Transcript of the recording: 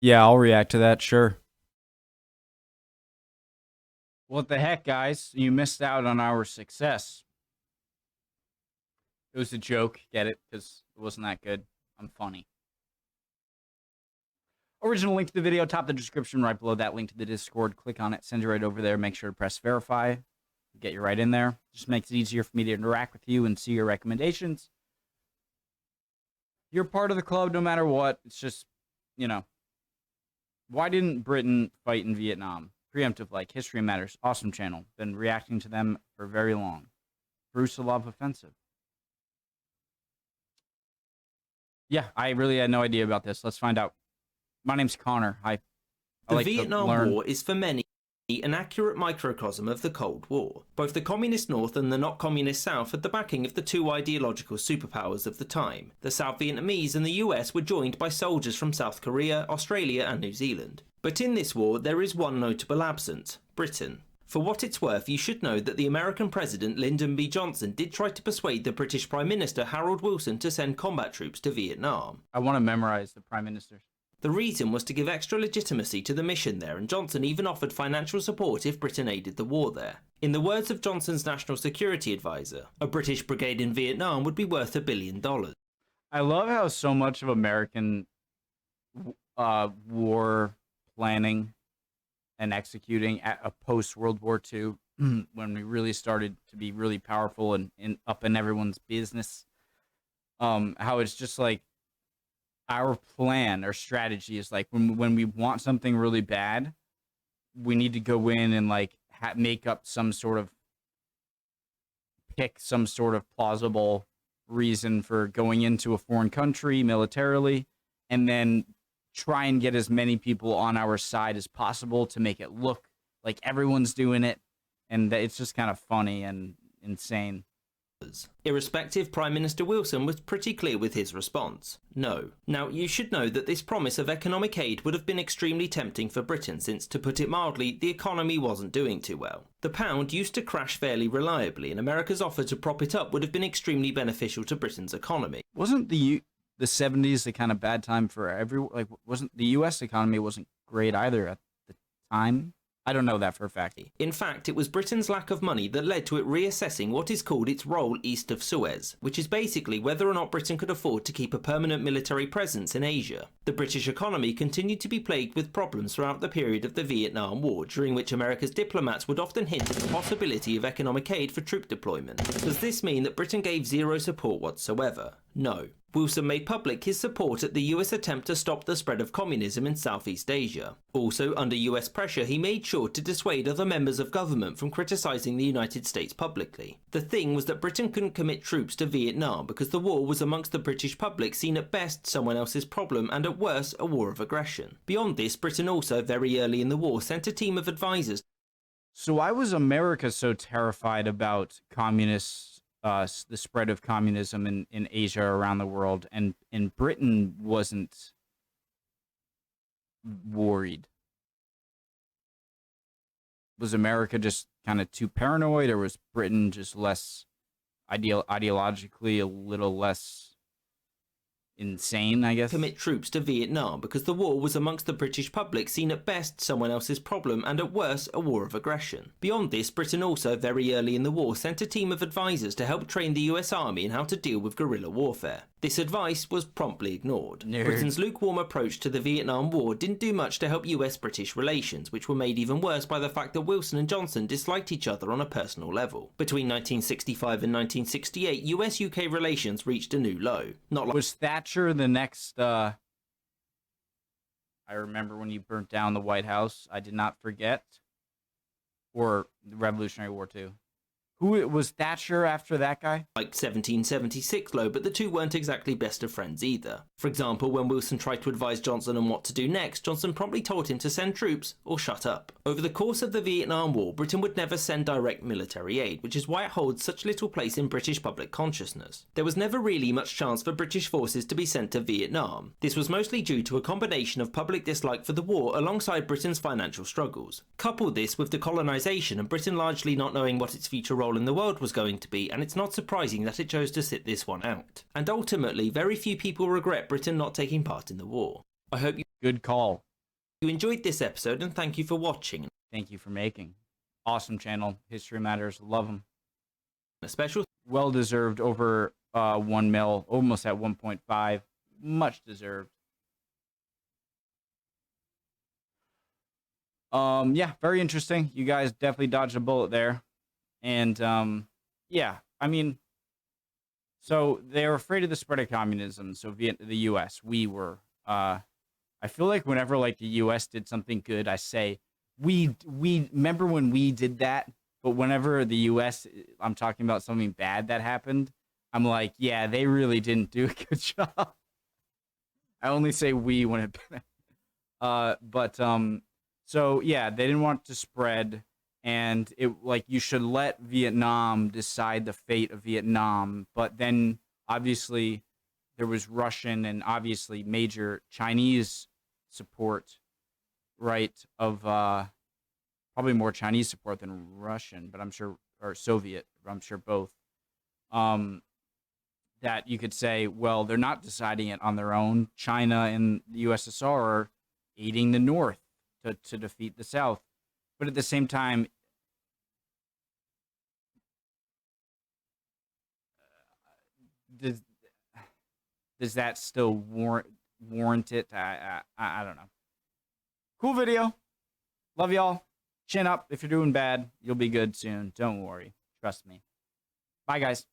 Yeah, I'll react to that, sure. What the heck, guys? You missed out on our success. It was a joke, get it? Because it wasn't that good. I'm funny. Original link to the video, top of the description, right below that link to the Discord. Click on it, send you right over there. Make sure to press verify. Get you right in there. Just makes it easier for me to interact with you and see your recommendations. You're part of the club no matter what. It's just, you know. Why didn't Britain fight in Vietnam? Preemptive like History Matters. Awesome channel. Been reacting to them for very long. Brusilov offensive. Yeah, I really had no idea about this. Let's find out. My name's Connor. Hi. The Vietnam War is for many an accurate microcosm of the Cold War. Both the Communist North and the not Communist South had the backing of the two ideological superpowers of the time. The South Vietnamese and the US were joined by soldiers from South Korea, Australia and New Zealand. But in this war there is one notable absence: Britain. For what it's worth, you should know that the American President Lyndon B. Johnson did try to persuade the British Prime Minister Harold Wilson to send combat troops to Vietnam. I want to memorize the Prime Ministers. The reason was to give extra legitimacy to the mission there, and Johnson even offered financial support if Britain aided the war there. In the words of Johnson's National Security Advisor, a British brigade in Vietnam would be worth $1 billion. I love how so much of American war planning and executing at a post-World War II, when we really started to be really powerful and up in everyone's business, how it's just like, our plan or strategy is like when we want something really bad, we need to go in and like make up pick some sort of plausible reason for going into a foreign country militarily, and then try and get as many people on our side as possible to make it look like everyone's doing it, and it's just kind of funny and insane. Irrespective, Prime Minister Wilson was pretty clear with his response: no. Now, you should know that this promise of economic aid would have been extremely tempting for Britain since, to put it mildly, the economy wasn't doing too well. The pound used to crash fairly reliably, and America's offer to prop it up would have been extremely beneficial to Britain's economy. Wasn't the 70s the kind of bad time for everyone? Like, wasn't the US economy wasn't great either at the time? I don't know that for a fact. In fact, it was Britain's lack of money that led to it reassessing what is called its role east of Suez, which is basically whether or not Britain could afford to keep a permanent military presence in Asia. The British economy continued to be plagued with problems throughout the period of the Vietnam War, during which America's diplomats would often hint at the possibility of economic aid for troop deployment. Does this mean that Britain gave zero support whatsoever? No. Wilson made public his support at the US attempt to stop the spread of communism in Southeast Asia. Also, under US pressure, he made sure to dissuade other members of government from criticising the United States publicly. The thing was that Britain couldn't commit troops to Vietnam because the war was amongst the British public seen at best someone else's problem and at worst a war of aggression. Beyond this, Britain also very early in the war sent a team of advisors. So why was America so terrified about communists? The spread of communism in Asia around the world, and Britain wasn't worried? Was America just kind of too paranoid, or was Britain just less ideologically a little less insane, I guess? Commit troops to Vietnam because the war was amongst the British public seen at best someone else's problem and at worst a war of aggression. Beyond this, Britain also very early in the war sent a team of advisors to help train the US Army in how to deal with guerrilla warfare. This advice was promptly ignored. Nerd. Britain's lukewarm approach to the Vietnam War didn't do much to help US-British relations, which were made even worse by the fact that Wilson and Johnson disliked each other on a personal level. Between 1965 and 1968, US-UK relations reached a new low. Not like Was Thatcher the next, I remember when you burnt down the White House, I did not forget, or the Revolutionary War too. Who was Thatcher after that guy? Like 1776 low, but the two weren't exactly best of friends either. For example, when Wilson tried to advise Johnson on what to do next, Johnson promptly told him to send troops or shut up. Over the course of the Vietnam War, Britain would never send direct military aid, which is why it holds such little place in British public consciousness. There was never really much chance for British forces to be sent to Vietnam. This was mostly due to a combination of public dislike for the war alongside Britain's financial struggles. Couple this with decolonisation and Britain largely not knowing what its future role in the world was going to be, and it's not surprising that it chose to sit this one out. And ultimately, very few people regret Britain not taking part in the war. I hope you... Good call. You enjoyed this episode, and thank you for watching. Thank you for making. Awesome channel. History Matters. Love them. A special Well deserved, over 1 mil, almost at 1.5. Much deserved. Yeah, very interesting. You guys definitely dodged a bullet there. And yeah, I mean, so they're afraid of the spread of communism. So the US, we were. I feel like whenever like the US did something good, I say we remember when we did that. But whenever the US, I'm talking about something bad that happened, I'm like, yeah, they really didn't do a good job. I only say we when it. So yeah, they didn't want it to spread, and it like you should let Vietnam decide the fate of Vietnam. But then obviously there was Russian and obviously major Chinese support, right? Of probably more Chinese support than Russian, but I'm sure, or Soviet, I'm sure both. That you could say, well, they're not deciding it on their own. China and the USSR are aiding the North to defeat the South. But at the same time, does that still warrant it? I don't know. Cool video. Love y'all. Chin up. If you're doing bad, you'll be good soon. Don't worry. Trust me. Bye, guys.